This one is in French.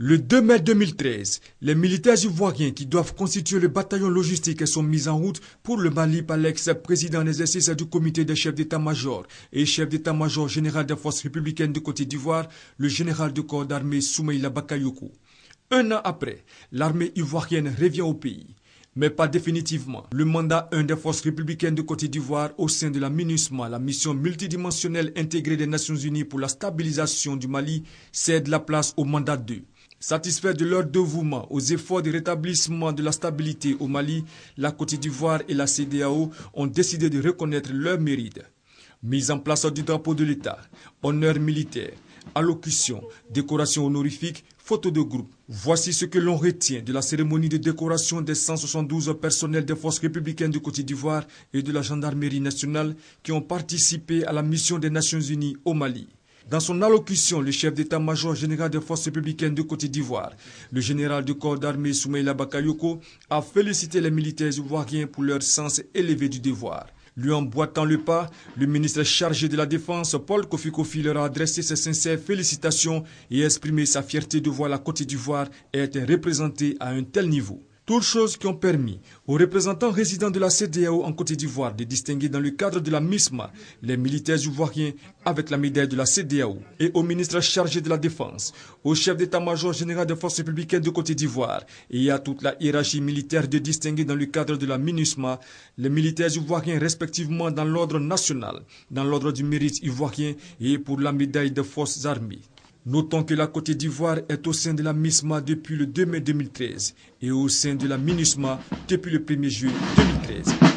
Le 2 mai 2013, les militaires ivoiriens qui doivent constituer le bataillon logistique sont mis en route pour le Mali par l'ex-président en exercice du comité des chefs d'état-major et chef d'état-major général des forces républicaines de Côte d'Ivoire, le général de corps d'armée Soumaïla Bakayoko. Un an après, l'armée ivoirienne revient au pays. Mais pas définitivement. Le mandat 1 des forces républicaines de Côte d'Ivoire au sein de la MINUSMA, la mission multidimensionnelle intégrée des Nations Unies pour la stabilisation du Mali, cède la place au mandat 2. Satisfaits de leur dévouement aux efforts de rétablissement de la stabilité au Mali, la Côte d'Ivoire et la CEDEAO ont décidé de reconnaître leur mérite. Mise en place du drapeau de l'État, honneur militaire, allocution, décoration honorifique, photo de groupe. Voici ce que l'on retient de la cérémonie de décoration des 172 personnels des forces républicaines de Côte d'Ivoire et de la gendarmerie nationale qui ont participé à la mission des Nations Unies au Mali. Dans son allocution, le chef d'état-major général des forces républicaines de Côte d'Ivoire, le général de corps d'armée Soumaïla Bakayoko, a félicité les militaires ivoiriens pour leur sens élevé du devoir. Lui emboîtant le pas, le ministre chargé de la Défense, Paul Kofi Kofi, leur a adressé ses sincères félicitations et exprimé sa fierté de voir la Côte d'Ivoire être représentée à un tel niveau. Toutes choses qui ont permis aux représentants résidents de la CEDEAO en Côte d'Ivoire de distinguer dans le cadre de la MISMA les militaires ivoiriens avec la médaille de la CEDEAO et au ministre chargé de la Défense, au chef d'état-major général des forces républicaines de Côte d'Ivoire et à toute la hiérarchie militaire de distinguer dans le cadre de la MINUSMA les militaires ivoiriens respectivement dans l'ordre national, dans l'ordre du mérite ivoirien et pour la médaille des forces armées. Notons que la Côte d'Ivoire est au sein de la MISMA depuis le 2 mai 2013 et au sein de la MINUSMA depuis le 1er juillet 2013.